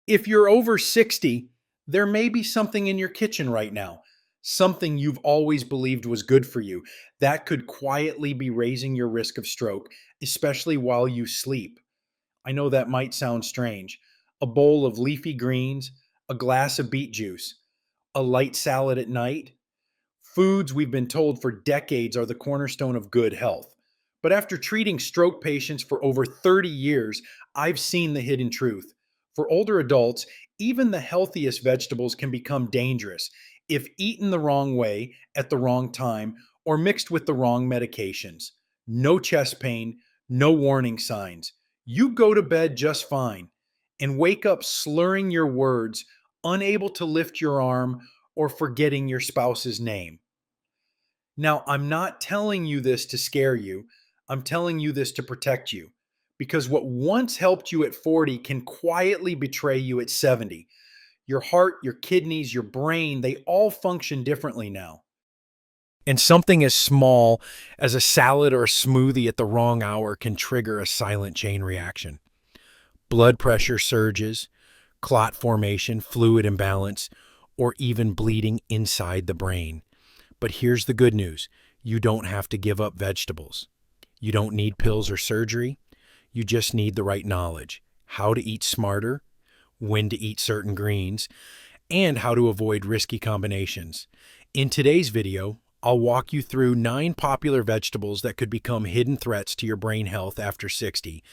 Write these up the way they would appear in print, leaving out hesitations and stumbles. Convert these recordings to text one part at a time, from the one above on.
If you're over 60, there may be something in your kitchen right now, something you've always believed was good for you that could quietly be raising your risk of stroke, especially while you sleep. I know that might sound strange. A bowl of leafy greens, a glass of beet juice, a light salad at night, foods we've been told for decades are the cornerstone of good health. But after treating stroke patients for over 30 years, I've seen the hidden truth. For older adults, even the healthiest vegetables can become dangerous if eaten the wrong way at the wrong time or mixed with the wrong medications. No chest pain, no warning signs. You go to bed just fine and wake up slurring your words, unable to lift your arm, or forgetting your spouse's name. Now, I'm not telling you this to scare you. I'm telling you this to protect you. Because what once helped you at 40 can quietly betray you at 70. Your heart, your kidneys, your brain, they all function differently now. And something as small as a salad or a smoothie at the wrong hour can trigger a silent chain reaction. Blood pressure surges, clot formation, fluid imbalance, or even bleeding inside the brain. But here's the good news. You don't have to give up vegetables. You don't need pills or surgery. You just need the right knowledge, how to eat smarter, when to eat certain greens, and how to avoid risky combinations. In today's video, I'll walk you through 9 popular vegetables that could become hidden threats to your brain health after 60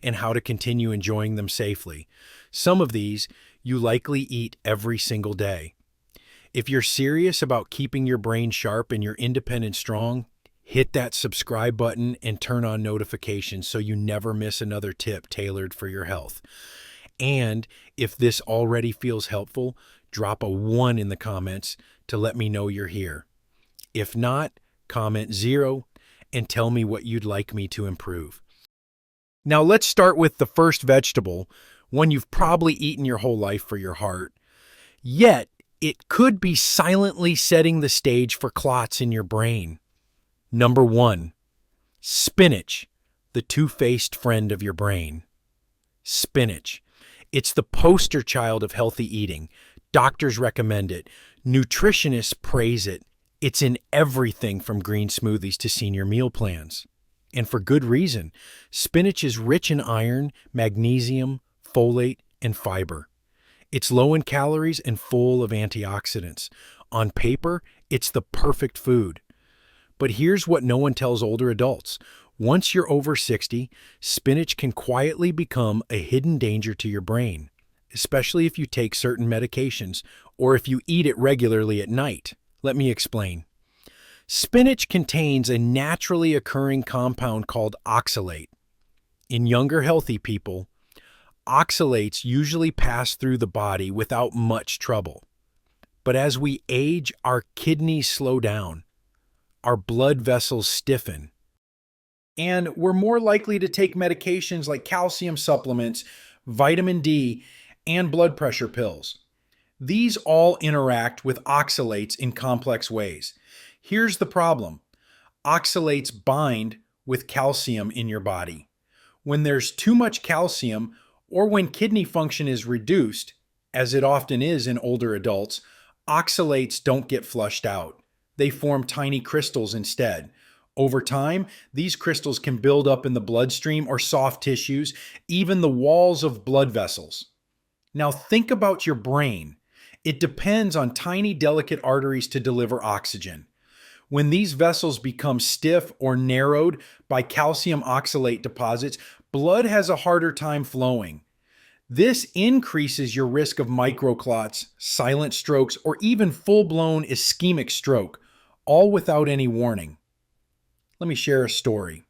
and how to continue enjoying them safely. Some of these you likely eat every single day. If you're serious about keeping your brain sharp and your independence strong, hit that subscribe button and turn on notifications so you never miss another tip tailored for your health. And if this already feels helpful, drop a 1 in the comments to let me know you're here. If not, comment 0 and tell me what you'd like me to improve. Now let's start with the first vegetable, one you've probably eaten your whole life for your heart. Yet, it could be silently setting the stage for clots in your brain. Number 1, spinach, the two-faced friend of your brain. Spinach. It's the poster child of healthy eating. Doctors recommend it. Nutritionists praise it. It's in everything from green smoothies to senior meal plans. And for good reason. Spinach is rich in iron, magnesium, folate, and fiber. It's low in calories and full of antioxidants. On paper, it's the perfect food. But here's what no one tells older adults. Once you're over 60, spinach can quietly become a hidden danger to your brain, especially if you take certain medications or if you eat it regularly at night. Let me explain. Spinach contains a naturally occurring compound called oxalate. In younger, healthy people, oxalates usually pass through the body without much trouble. But as we age, our kidneys slow down, our blood vessels stiffen, and we're more likely to take medications like calcium supplements, vitamin D, and blood pressure pills. These all interact with oxalates in complex ways. Here's the problem. Oxalates bind with calcium in your body. When there's too much calcium, or when kidney function is reduced, as it often is in older adults, oxalates don't get flushed out. They form tiny crystals instead. Over time, these crystals can build up in the bloodstream or soft tissues, even the walls of blood vessels. Now think about your brain. It depends on tiny delicate arteries to deliver oxygen. When these vessels become stiff or narrowed by calcium oxalate deposits, blood has a harder time flowing. This increases your risk of microclots, silent strokes, or even full-blown ischemic stroke, all without any warning. Let me share a story.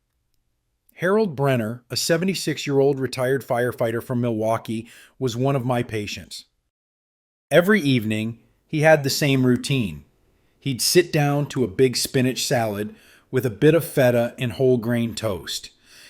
Harold Brenner, a 76-year-old retired firefighter from Milwaukee, was one of my patients. Every evening, he had the same routine. He'd sit down to a big spinach salad with a bit of feta and whole grain toast.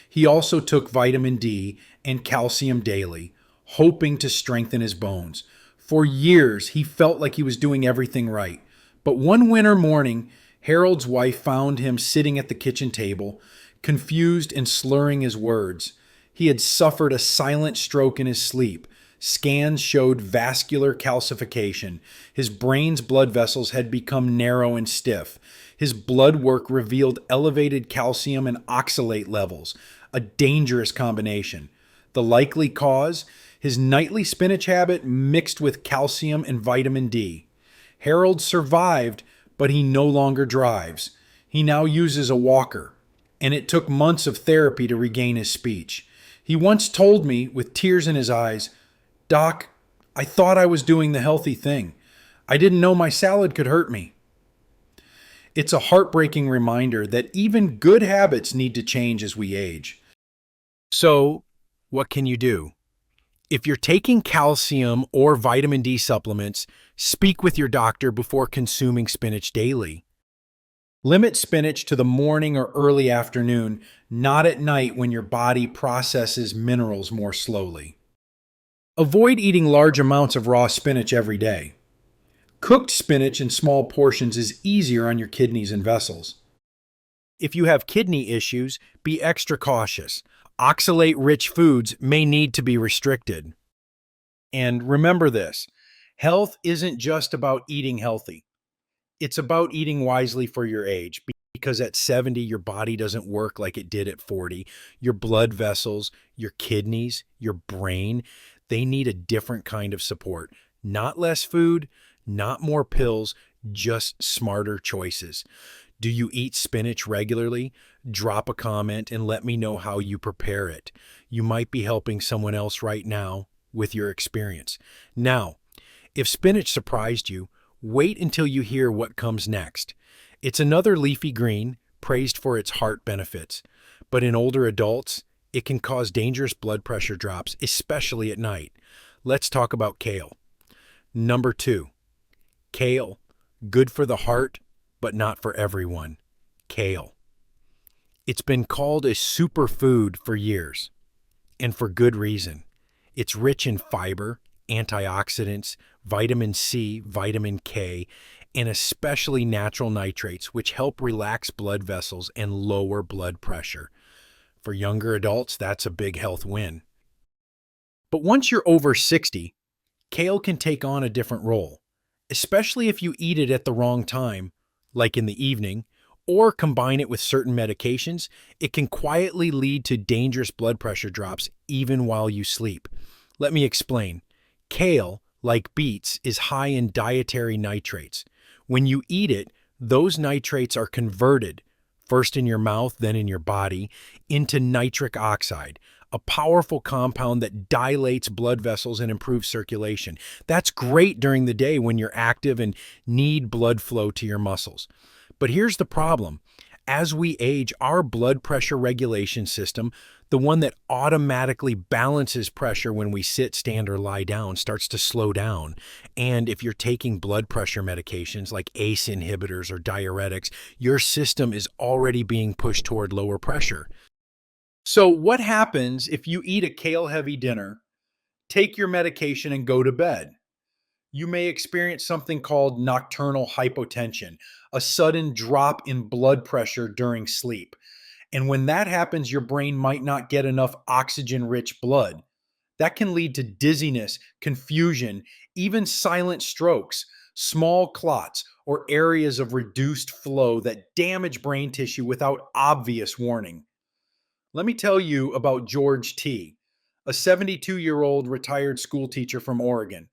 He also took vitamin D and calcium daily, hoping to strengthen his bones. For years, he felt like he was doing everything right. But one winter morning, Harold's wife found him sitting at the kitchen table, confused and slurring his words. He had suffered a silent stroke in his sleep, Scans showed vascular calcification. His brain's blood vessels had become narrow and stiff. His blood work revealed elevated calcium and oxalate levels, a dangerous combination. The likely cause? His nightly spinach habit mixed with calcium and vitamin D. Harold survived, but he no longer drives. He now uses a walker, and it took months of therapy to regain his speech. He once told me, with tears in his eyes, "Doc, I thought I was doing the healthy thing. I didn't know my salad could hurt me." It's a heartbreaking reminder that even good habits need to change as we age. So, what can you do? If you're taking calcium or vitamin D supplements, speak with your doctor before consuming spinach daily. Limit spinach to the morning or early afternoon, not at night when your body processes minerals more slowly. Avoid eating large amounts of raw spinach every day. Cooked spinach in small portions is easier on your kidneys and vessels. If you have kidney issues, be extra cautious. Oxalate-rich foods may need to be restricted. And remember this, health isn't just about eating healthy. It's about eating wisely for your age, because at 70, your body doesn't work like it did at 40. Your blood vessels, your kidneys, your brain, they need a different kind of support. Not less food, not more pills, just smarter choices. Do you eat spinach regularly? Drop a comment and let me know how you prepare it. You might be helping someone else right now with your experience. Now, if spinach surprised you, wait until you hear what comes next. It's another leafy green, praised for its heart benefits. But in older adults, it can cause dangerous blood pressure drops, especially at night. Let's talk about kale. Number 2, kale. Good for the heart, but not for everyone. Kale. It's been called a superfood for years, and for good reason. It's rich in fiber, antioxidants, vitamin C, vitamin K, and especially natural nitrates, which help relax blood vessels and lower blood pressure. For younger adults, that's a big health win. But once you're over 60, kale can take on a different role, especially if you eat it at the wrong time, like in the evening, or combine it with certain medications. It can quietly lead to dangerous blood pressure drops even while you sleep. Let me explain. Kale, like beets, is high in dietary nitrates. When you eat it, those nitrates are converted, first in your mouth, then in your body, into nitric oxide, a powerful compound that dilates blood vessels and improves circulation. That's great during the day when you're active and need blood flow to your muscles. But here's the problem. As we age, our blood pressure regulation system, the one that automatically balances pressure when we sit, stand, or lie down, starts to slow down. And if you're taking blood pressure medications like ACE inhibitors or diuretics, your system is already being pushed toward lower pressure. So what happens if you eat a kale-heavy dinner, take your medication, and go to bed? You may experience something called nocturnal hypotension, a sudden drop in blood pressure during sleep. And when that happens, your brain might not get enough oxygen-rich blood. That can lead to dizziness, confusion, even silent strokes, small clots, or areas of reduced flow that damage brain tissue without obvious warning. Let me tell you about George T., a 72-year-old retired school teacher from Oregon.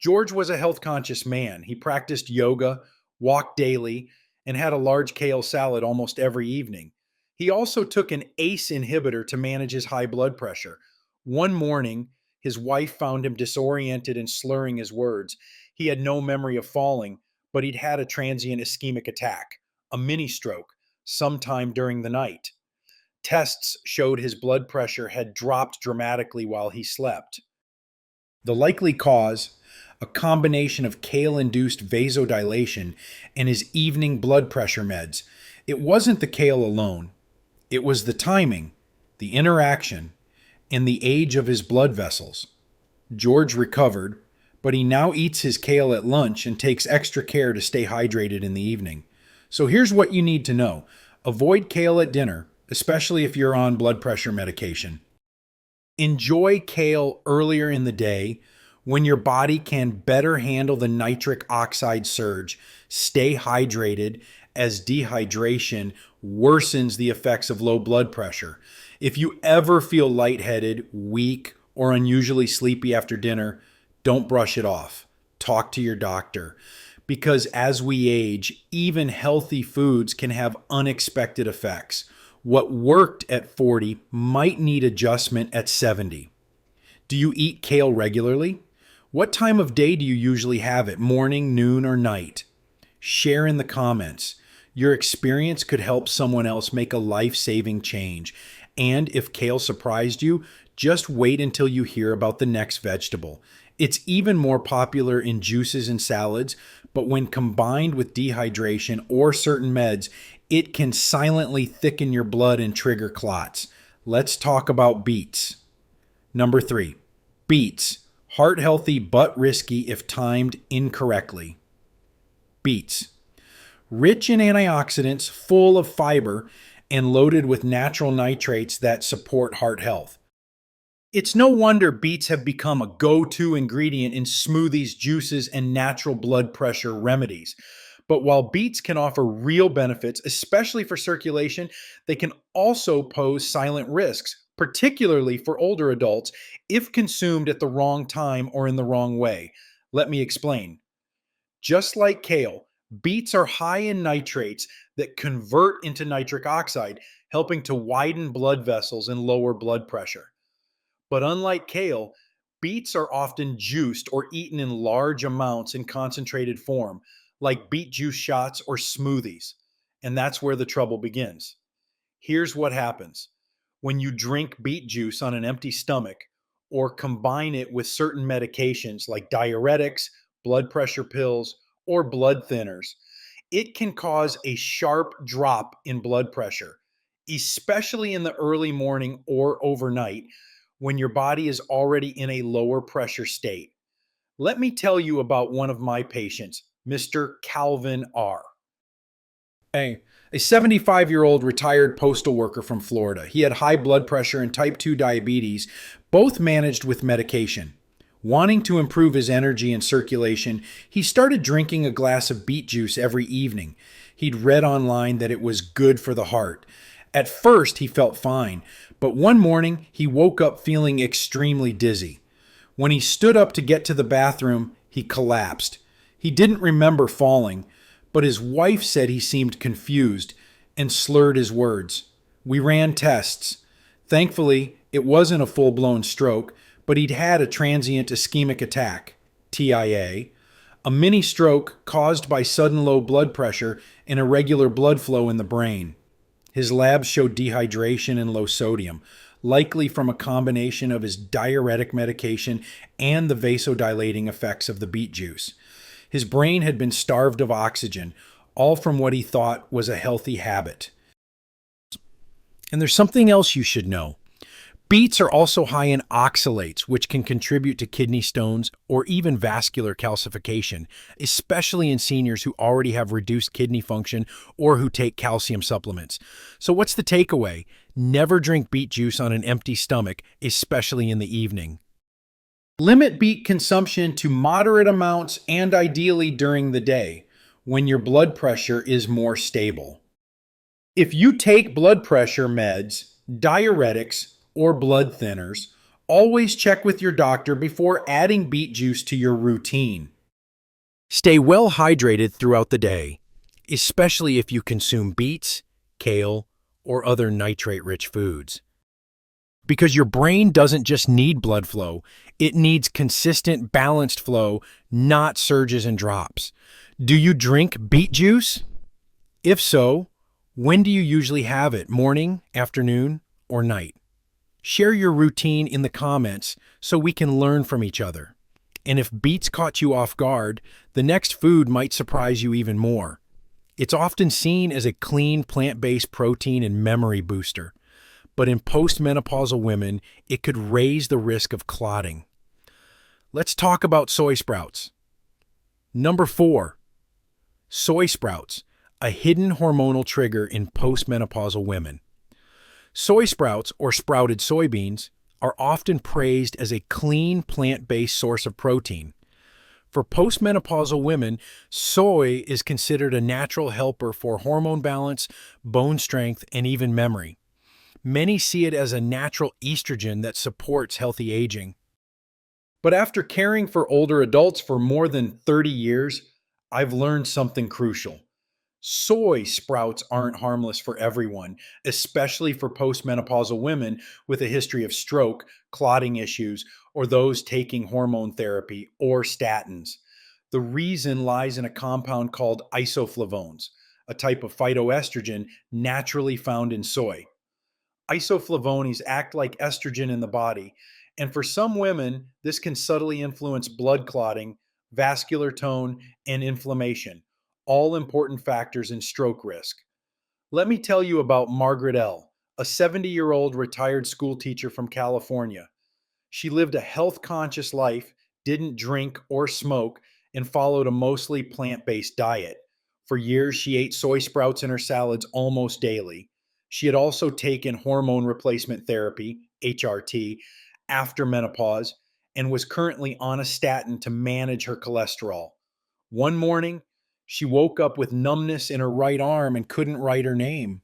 George was a health-conscious man. He practiced yoga, walked daily, and had a large kale salad almost every evening. He also took an ACE inhibitor to manage his high blood pressure. One morning, his wife found him disoriented and slurring his words. He had no memory of falling, but he'd had a transient ischemic attack, a mini stroke, sometime during the night. Tests showed his blood pressure had dropped dramatically while he slept. The likely cause, a combination of kale-induced vasodilation and his evening blood pressure meds. It wasn't the kale alone. It was the timing, the interaction, and the age of his blood vessels. George recovered, but he now eats his kale at lunch and takes extra care to stay hydrated in the evening. So here's what you need to know. Avoid kale at dinner, especially if you're on blood pressure medication. Enjoy kale earlier in the day when your body can better handle the nitric oxide surge. Stay hydrated as dehydration worsens the effects of low blood pressure. If you ever feel lightheaded, weak, or unusually sleepy after dinner, don't brush it off. Talk to your doctor. Because as we age, even healthy foods can have unexpected effects. What worked at 40 might need adjustment at 70. Do you eat kale regularly? What time of day do you usually have it? Morning, noon, or night? Share in the comments. Your experience could help someone else make a life-saving change. And if kale surprised you, just wait until you hear about the next vegetable. It's even more popular in juices and salads, but when combined with dehydration or certain meds, it can silently thicken your blood and trigger clots. Let's talk about beets. Number 3, beets. Heart healthy but risky if timed incorrectly. Beets. Rich in antioxidants, full of fiber, and loaded with natural nitrates that support heart health. It's no wonder beets have become a go-to ingredient in smoothies, juices, and natural blood pressure remedies. But while beets can offer real benefits, especially for circulation, they can also pose silent risks, particularly for older adults, if consumed at the wrong time or in the wrong way. Let me explain. Just like kale, beets are high in nitrates that convert into nitric oxide, helping to widen blood vessels and lower blood pressure. But unlike kale, beets are often juiced or eaten in large amounts in concentrated form, like beet juice shots or smoothies. And that's where the trouble begins. Here's what happens. When you drink beet juice on an empty stomach or combine it with certain medications like diuretics, blood pressure pills, or blood thinners, it can cause a sharp drop in blood pressure, especially in the early morning or overnight when your body is already in a lower pressure state. Let me tell you about one of my patients, Mr. Calvin R. A 75-year-old retired postal worker from Florida. He had high blood pressure and type 2 diabetes, both managed with medication. Wanting to improve his energy and circulation, he started drinking a glass of beet juice every evening. He'd read online that it was good for the heart. At first, he felt fine, but one morning he woke up feeling extremely dizzy. When he stood up to get to the bathroom, he collapsed. He didn't remember falling, but his wife said he seemed confused and slurred his words. We ran tests. Thankfully, it wasn't a full-blown stroke, but he'd had a transient ischemic attack, TIA, a mini stroke caused by sudden low blood pressure and irregular blood flow in the brain. His labs showed dehydration and low sodium, likely from a combination of his diuretic medication and the vasodilating effects of the beet juice. His brain had been starved of oxygen, all from what he thought was a healthy habit. And there's something else you should know. Beets are also high in oxalates, which can contribute to kidney stones or even vascular calcification, especially in seniors who already have reduced kidney function or who take calcium supplements. So what's the takeaway? Never drink beet juice on an empty stomach, especially in the evening. Limit beet consumption to moderate amounts and ideally during the day, when your blood pressure is more stable. If you take blood pressure meds, diuretics, or blood thinners, always check with your doctor before adding beet juice to your routine. Stay well hydrated throughout the day, especially if you consume beets, kale, or other nitrate-rich foods. Because your brain doesn't just need blood flow, it needs consistent, balanced flow, not surges and drops. Do you drink beet juice? If so, when do you usually have it? Morning, afternoon, or night? Share your routine in the comments so we can learn from each other. And if beets caught you off guard, the next food might surprise you even more. It's often seen as a clean, plant-based protein and memory booster. But in postmenopausal women, it could raise the risk of clotting. Let's talk about soy sprouts. Number 4, soy sprouts, a hidden hormonal trigger in postmenopausal women. Soy sprouts, or sprouted soybeans, are often praised as a clean plant-based source of protein. For postmenopausal women, soy is considered a natural helper for hormone balance, bone strength, and even memory. Many see it as a natural estrogen that supports healthy aging. But after caring for older adults for more than 30 years, I've learned something crucial. Soy sprouts aren't harmless for everyone, especially for postmenopausal women with a history of stroke, clotting issues, or those taking hormone therapy or statins. The reason lies in a compound called isoflavones, a type of phytoestrogen naturally found in soy. Isoflavones act like estrogen in the body, and for some women, this can subtly influence blood clotting, vascular tone, and inflammation, all important factors in stroke risk. Let me tell you about Margaret L., a 70-year-old retired school teacher from California. She lived a health conscious life, didn't drink or smoke, and followed a mostly plant based diet. For years, she ate soy sprouts in her salads almost daily. She had also taken hormone replacement therapy, HRT, after menopause, and was currently on a statin to manage her cholesterol. One morning, she woke up with numbness in her right arm and couldn't write her name.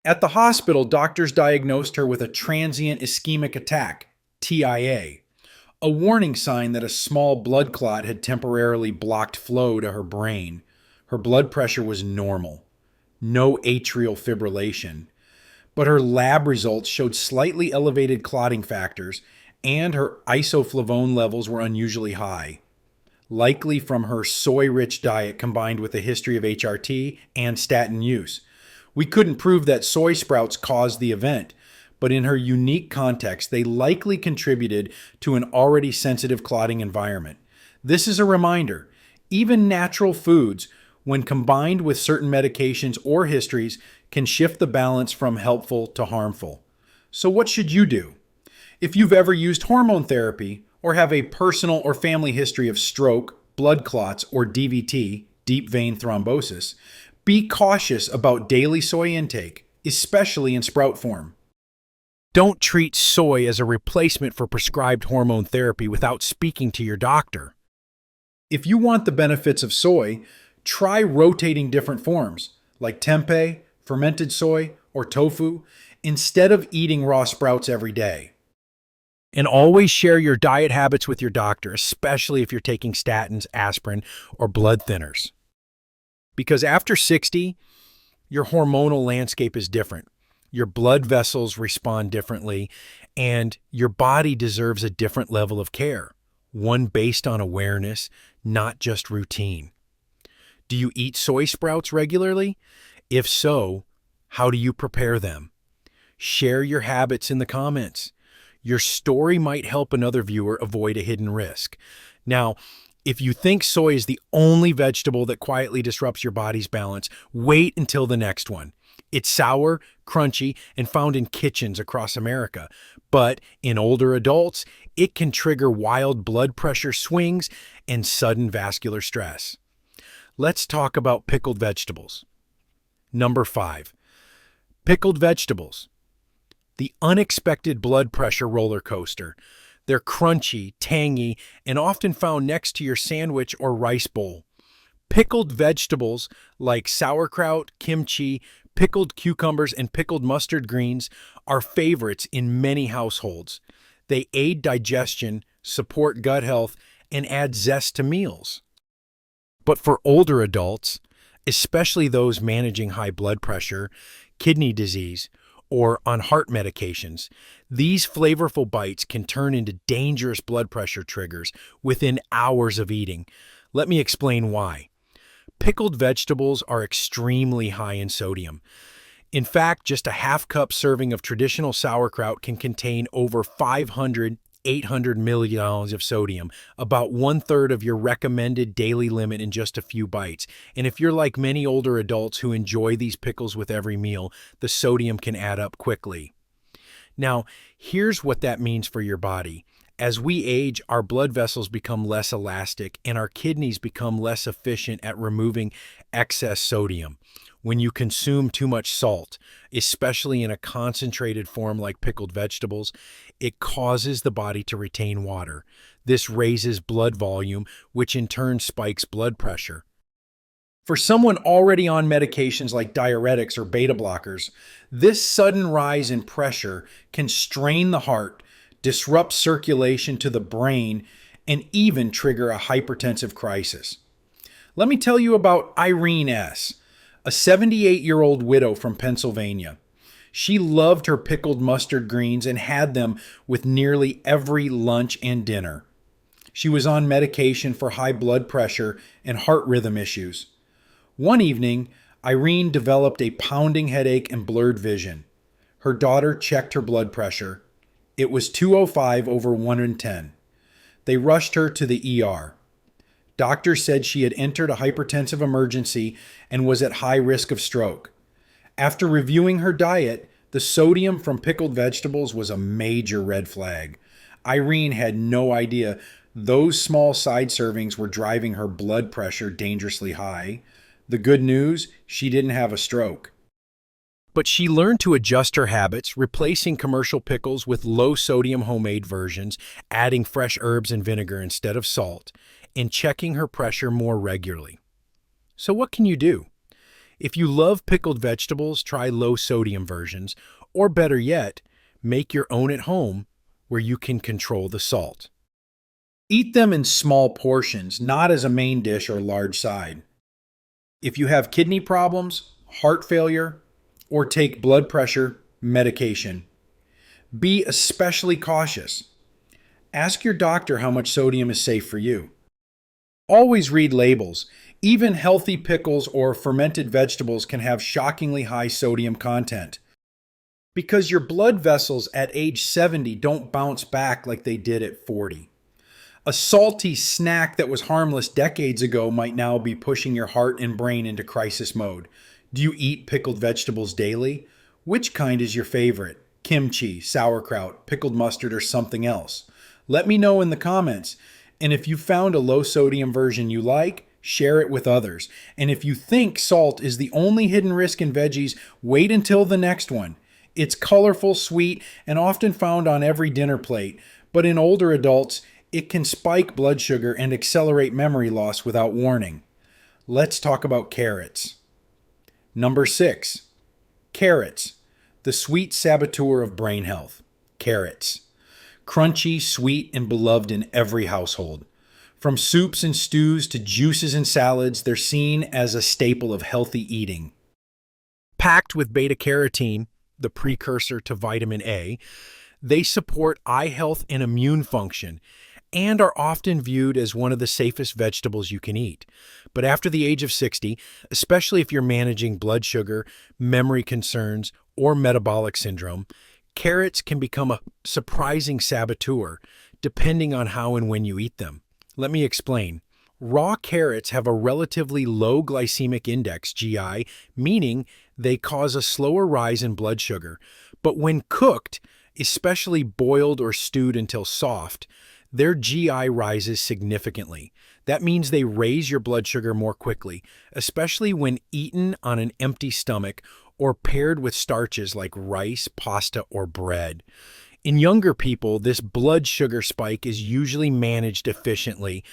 At the hospital, doctors diagnosed her with a transient ischemic attack, TIA, a warning sign that a small blood clot had temporarily blocked flow to her brain. Her blood pressure was normal, no atrial fibrillation, but her lab results showed slightly elevated clotting factors, and her isoflavone levels were unusually high, likely from her soy-rich diet combined with a history of HRT and statin use. We couldn't prove that soy sprouts caused the event, but in her unique context, they likely contributed to an already sensitive clotting environment. This is a reminder, even natural foods, when combined with certain medications or histories, can shift the balance from helpful to harmful. So what should you do? If you've ever used hormone therapy or have a personal or family history of stroke, blood clots, or DVT, deep vein thrombosis, be cautious about daily soy intake, especially in sprout form. Don't treat soy as a replacement for prescribed hormone therapy without speaking to your doctor. If you want the benefits of soy, try rotating different forms, like tempeh, fermented soy, or tofu, instead of eating raw sprouts every day. And always share your diet habits with your doctor, especially if you're taking statins, aspirin, or blood thinners. Because after 60, your hormonal landscape is different. Your blood vessels respond differently, and your body deserves a different level of care, one based on awareness, not just routine. Do you eat soy sprouts regularly? If so, how do you prepare them? Share your habits in the comments. Your story might help another viewer avoid a hidden risk. Now, if you think soy is the only vegetable that quietly disrupts your body's balance, wait until the next one. It's sour, crunchy, and found in kitchens across America. But in older adults, it can trigger wild blood pressure swings and sudden vascular stress. Let's talk about pickled vegetables. Number 5, pickled vegetables. The unexpected blood pressure roller coaster. They're crunchy, tangy, and often found next to your sandwich or rice bowl. Pickled vegetables like sauerkraut, kimchi, pickled cucumbers, and pickled mustard greens are favorites in many households. They aid digestion, support gut health, and add zest to meals. But for older adults, especially those managing high blood pressure, kidney disease, or on heart medications, these flavorful bites can turn into dangerous blood pressure triggers within hours of eating. Let me explain why. Pickled vegetables are extremely high in sodium. In fact, just a half-cup serving of traditional sauerkraut can contain over 800 milligrams of sodium, about 1/3 of your recommended daily limit in just a few bites. And if you're like many older adults who enjoy these pickles with every meal, the sodium can add up quickly. Now, here's what that means for your body. As we age, our blood vessels become less elastic and our kidneys become less efficient at removing excess sodium. When you consume too much salt, especially in a concentrated form like pickled vegetables, it causes the body to retain water. This raises blood volume, which in turn spikes blood pressure. For someone already on medications like diuretics or beta blockers, this sudden rise in pressure can strain the heart, disrupt circulation to the brain, and even trigger a hypertensive crisis. Let me tell you about Irene S., a 78-year-old widow from Pennsylvania. She loved her pickled mustard greens and had them with nearly every lunch and dinner. She was on medication for high blood pressure and heart rhythm issues. One evening, Irene developed a pounding headache and blurred vision. Her daughter checked her blood pressure. It was 205 over 110. They rushed her to the ER. Doctors said she had entered a hypertensive emergency and was at high risk of stroke. After reviewing her diet, the sodium from pickled vegetables was a major red flag. Irene had no idea those small side servings were driving her blood pressure dangerously high. The good news, she didn't have a stroke. But she learned to adjust her habits, replacing commercial pickles with low-sodium homemade versions, adding fresh herbs and vinegar instead of salt, and checking her pressure more regularly. So what can you do? If you love pickled vegetables, try low-sodium versions, or better yet, make your own at home where you can control the salt. Eat them in small portions, not as a main dish or large side. If you have kidney problems, heart failure, or take blood pressure medication, be especially cautious. Ask your doctor how much sodium is safe for you. Always read labels. Even healthy pickles or fermented vegetables can have shockingly high sodium content. Because your blood vessels at age 70 don't bounce back like they did at 40. A salty snack that was harmless decades ago might now be pushing your heart and brain into crisis mode. Do you eat pickled vegetables daily? Which kind is your favorite? Kimchi, sauerkraut, pickled mustard, or something else? Let me know in the comments. And if you found a low-sodium version you like, share it with others. And if you think salt is the only hidden risk in veggies, wait until the next one. It's colorful, sweet, and often found on every dinner plate. But in older adults, it can spike blood sugar and accelerate memory loss without warning. Let's talk about carrots. Number 6, carrots, the sweet saboteur of brain health. Carrots. Crunchy, sweet, and beloved in every household. From soups and stews to juices and salads, they're seen as a staple of healthy eating. Packed with beta-carotene, the precursor to vitamin A, they support eye health and immune function, and are often viewed as one of the safest vegetables you can eat. But after the age of 60, especially if you're managing blood sugar, memory concerns, or metabolic syndrome, carrots can become a surprising saboteur depending on how and when you eat them. Let me explain. Raw carrots have a relatively low glycemic index, GI, meaning they cause a slower rise in blood sugar. But when cooked, especially boiled or stewed until soft, their GI rises significantly. That means they raise your blood sugar more quickly, especially when eaten on an empty stomach or paired with starches like rice, pasta, or bread. In younger people, this blood sugar spike is usually managed efficiently,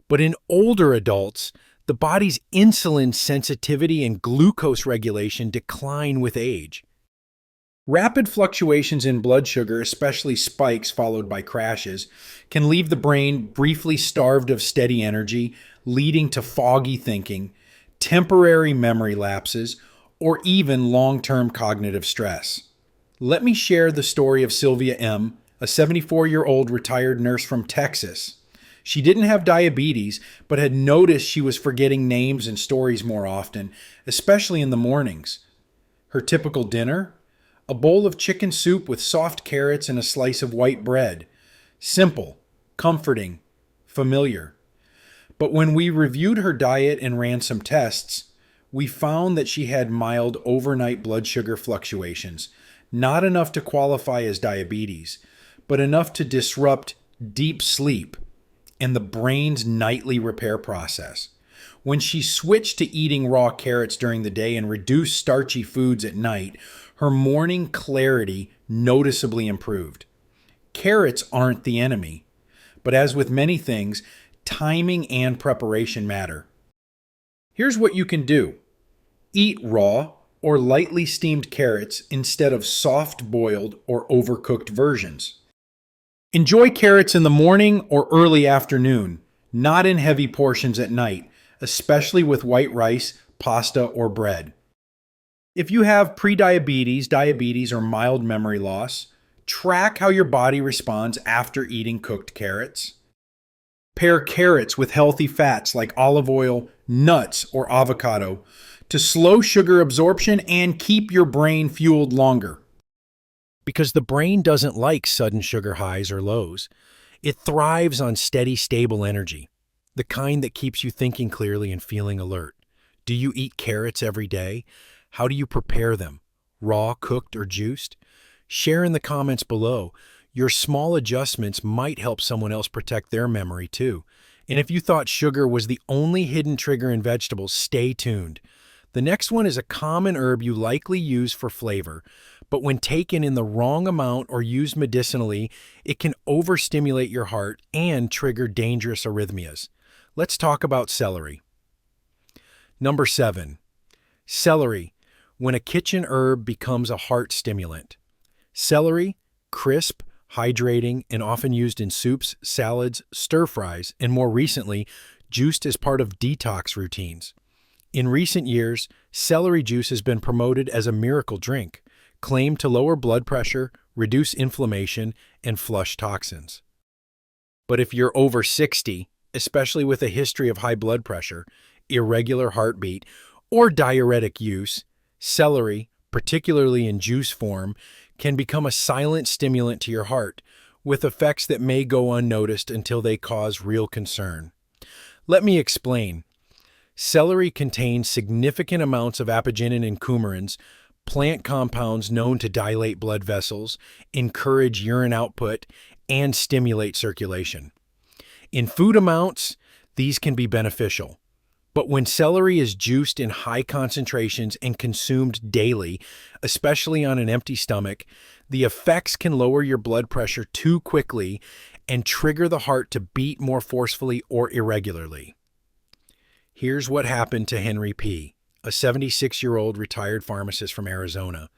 but in older adults, the body's insulin sensitivity and glucose regulation decline with age. Rapid fluctuations in blood sugar, especially spikes followed by crashes, can leave the brain briefly starved of steady energy, leading to foggy thinking, temporary memory lapses, or even long-term cognitive stress. Let me share the story of Sylvia M., a 74-year-old retired nurse from Texas. She didn't have diabetes, but had noticed she was forgetting names and stories more often, especially in the mornings. Her typical dinner? A bowl of chicken soup with soft carrots and a slice of white bread. Simple, comforting, familiar. But when we reviewed her diet and ran some tests, we found that she had mild overnight blood sugar fluctuations, not enough to qualify as diabetes, but enough to disrupt deep sleep and the brain's nightly repair process. When she switched to eating raw carrots during the day and reduced starchy foods at night, her morning clarity noticeably improved. Carrots aren't the enemy, but as with many things, timing and preparation matter. Here's what you can do. Eat raw or lightly steamed carrots instead of soft-boiled or overcooked versions. Enjoy carrots in the morning or early afternoon, not in heavy portions at night, especially with white rice, pasta, or bread. If you have prediabetes, diabetes, or mild memory loss, track how your body responds after eating cooked carrots. Pair carrots with healthy fats like olive oil, nuts, or avocado to slow sugar absorption and keep your brain fueled longer. Because the brain doesn't like sudden sugar highs or lows. It thrives on steady, stable energy, the kind that keeps you thinking clearly and feeling alert. Do you eat carrots every day? How do you prepare them? Raw, cooked, or juiced? Share in the comments below. Your small adjustments might help someone else protect their memory too. And if you thought sugar was the only hidden trigger in vegetables, stay tuned. The next one is a common herb you likely use for flavor, but when taken in the wrong amount or used medicinally, it can overstimulate your heart and trigger dangerous arrhythmias. Let's talk about celery. Number 7. Celery, when a kitchen herb becomes a heart stimulant. Celery, crisp, hydrating, and often used in soups, salads, stir-fries, and more recently, juiced as part of detox routines. In recent years, celery juice has been promoted as a miracle drink, claimed to lower blood pressure, reduce inflammation, and flush toxins. But if you're over 60, especially with a history of high blood pressure, irregular heartbeat, or diuretic use, celery, particularly in juice form, can become a silent stimulant to your heart, with effects that may go unnoticed until they cause real concern. Let me explain. Celery contains significant amounts of apigenin and coumarins, plant compounds known to dilate blood vessels, encourage urine output, and stimulate circulation. In food amounts, these can be beneficial. But when celery is juiced in high concentrations and consumed daily, especially on an empty stomach, the effects can lower your blood pressure too quickly and trigger the heart to beat more forcefully or irregularly. Here's what happened to Henry P., a 76-year-old retired pharmacist from Arizona.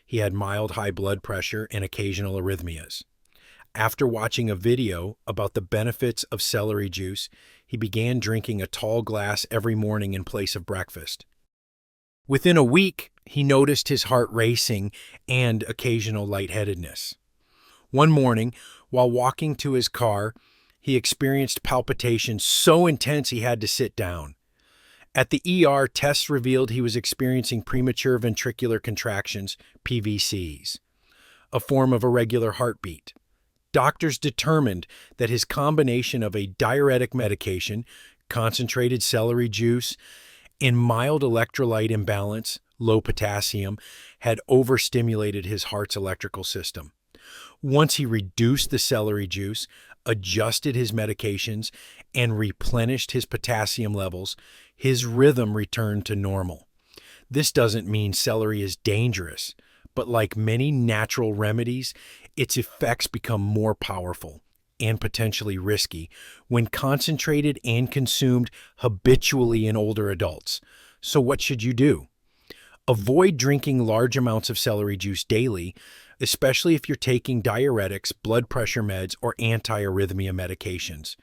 He had mild high blood pressure and occasional arrhythmias. After watching a video about the benefits of celery juice, he began drinking a tall glass every morning in place of breakfast. Within a week, he noticed his heart racing and occasional lightheadedness. One morning, while walking to his car, he experienced palpitations so intense he had to sit down. At the ER, tests revealed he was experiencing premature ventricular contractions, PVCs, a form of irregular heartbeat. Doctors determined that his combination of a diuretic medication, concentrated celery juice, and mild electrolyte imbalance, low potassium, had overstimulated his heart's electrical system. Once he reduced the celery juice, adjusted his medications, and replenished his potassium levels, his rhythm returned to normal. This doesn't mean celery is dangerous, but like many natural remedies, its effects become more powerful and potentially risky when concentrated and consumed habitually in older adults. So what should you do? Avoid drinking large amounts of celery juice daily, especially if you're taking diuretics, blood pressure meds, or anti-arrhythmia medications.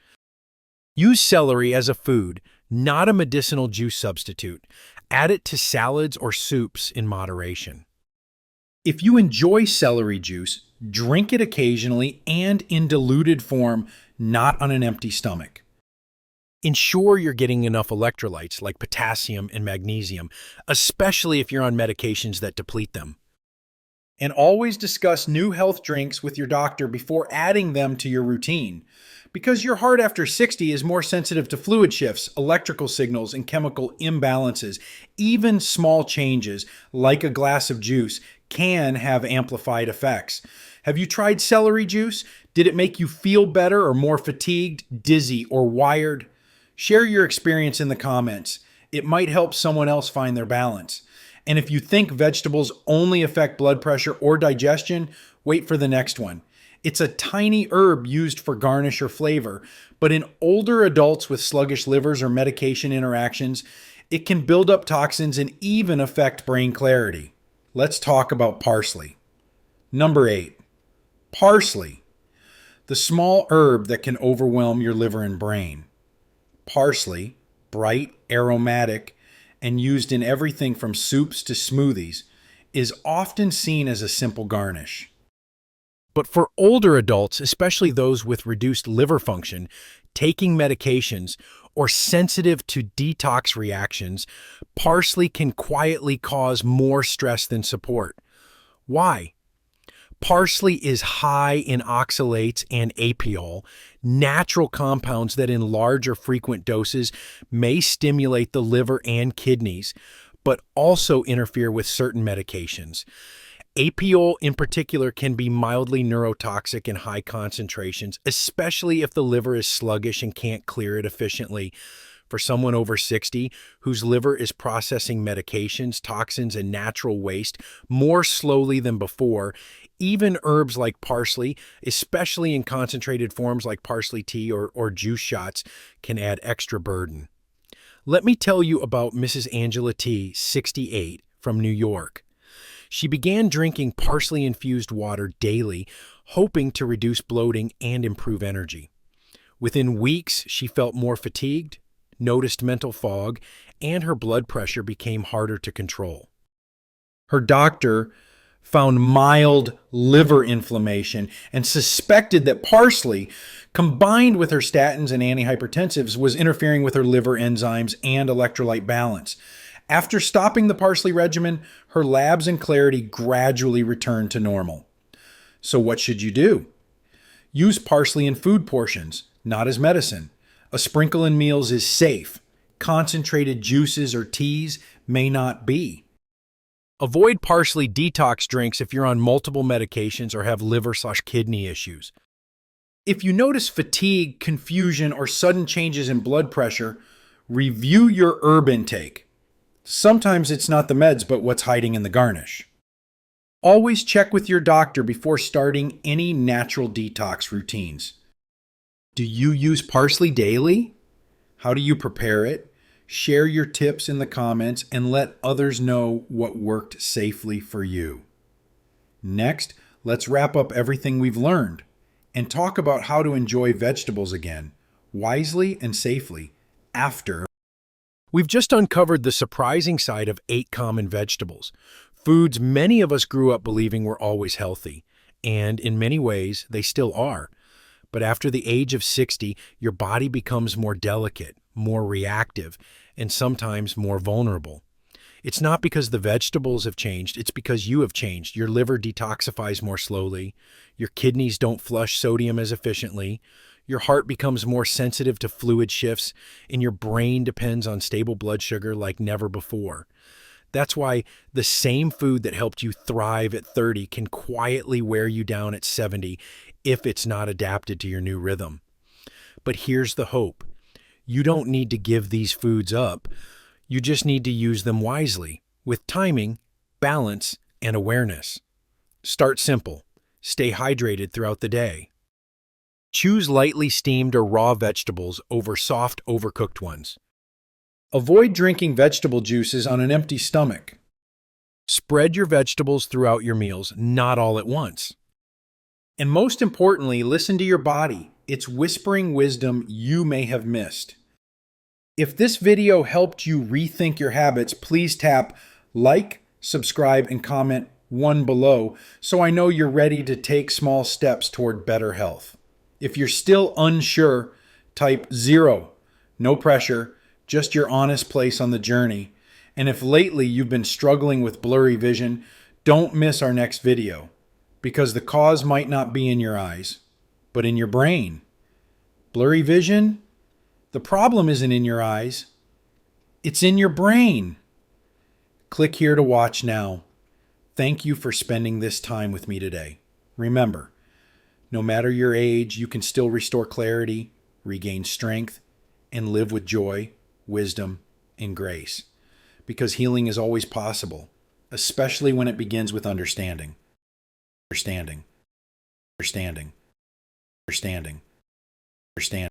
Use celery as a food, not a medicinal juice substitute. Add it to salads or soups in moderation. If you enjoy celery juice, drink it occasionally and in diluted form, not on an empty stomach. Ensure you're getting enough electrolytes like potassium and magnesium, especially if you're on medications that deplete them. And always discuss new health drinks with your doctor before adding them to your routine, because your heart after 60 is more sensitive to fluid shifts, electrical signals, and chemical imbalances. Even small changes, like a glass of juice, can have amplified effects. Have you tried celery juice? Did it make you feel better or more fatigued, dizzy, or wired? Share your experience in the comments. It might help someone else find their balance. And if you think vegetables only affect blood pressure or digestion, wait for the next one. It's a tiny herb used for garnish or flavor, but in older adults with sluggish livers or medication interactions, it can build up toxins and even affect brain clarity. Let's talk about parsley. Number 8, parsley, the small herb that can overwhelm your liver and brain. Parsley, bright, aromatic, and used in everything from soups to smoothies, is often seen as a simple garnish. But for older adults, especially those with reduced liver function, taking medications, or sensitive to detox reactions, parsley can quietly cause more stress than support. Why? Parsley is high in oxalates and apiol, natural compounds that in large or frequent doses may stimulate the liver and kidneys, but also interfere with certain medications. Apiol in particular can be mildly neurotoxic in high concentrations, especially if the liver is sluggish and can't clear it efficiently. For someone over 60 whose liver is processing medications, toxins, and natural waste more slowly than before, even herbs like parsley, especially in concentrated forms like parsley tea or juice shots, can add extra burden. Let me tell you about Mrs. Angela T., 68, from New York. She began drinking parsley-infused water daily, hoping to reduce bloating and improve energy. Within weeks, she felt more fatigued, noticed mental fog, and her blood pressure became harder to control. Her doctor found mild liver inflammation and suspected that parsley, combined with her statins and antihypertensives, was interfering with her liver enzymes and electrolyte balance. After stopping the parsley regimen, her labs and clarity gradually returned to normal. So what should you do? Use parsley in food portions, not as medicine. A sprinkle in meals is safe. Concentrated juices or teas may not be. Avoid parsley detox drinks if you're on multiple medications or have liver/kidney issues. If you notice fatigue, confusion, or sudden changes in blood pressure, review your herb intake. Sometimes it's not the meds, but what's hiding in the garnish. Always check with your doctor before starting any natural detox routines. Do you use parsley daily? How do you prepare it? Share your tips in the comments and let others know what worked safely for you. Next, let's wrap up everything we've learned and talk about how to enjoy vegetables again, wisely and safely, after. We've just uncovered the surprising side of 8 common vegetables, foods many of us grew up believing were always healthy, and in many ways, they still are. But after the age of 60, your body becomes more delicate, more reactive, and sometimes more vulnerable. It's not because the vegetables have changed, it's because you have changed. Your liver detoxifies more slowly, your kidneys don't flush sodium as efficiently, your heart becomes more sensitive to fluid shifts, and your brain depends on stable blood sugar like never before. That's why the same food that helped you thrive at 30 can quietly wear you down at 70 if it's not adapted to your new rhythm. But here's the hope. You don't need to give these foods up. You just need to use them wisely, with timing, balance, and awareness. Start simple. Stay hydrated throughout the day. Choose lightly steamed or raw vegetables over soft, overcooked ones. Avoid drinking vegetable juices on an empty stomach. Spread your vegetables throughout your meals, not all at once. And most importantly, listen to your body. It's whispering wisdom you may have missed. If this video helped you rethink your habits, please tap like, subscribe, and comment 1 below so I know you're ready to take small steps toward better health. If you're still unsure, type 0. No pressure, just your honest place on the journey. And if lately you've been struggling with blurry vision, don't miss our next video, because the cause might not be in your eyes, but in your brain. Blurry vision? The problem isn't in your eyes. It's in your brain. Click here to watch now. Thank you for spending this time with me today. Remember, no matter your age, you can still restore clarity, regain strength, and live with joy, wisdom, and grace. Because healing is always possible, especially when it begins with understanding. Understanding. Understanding. Understanding. Understanding.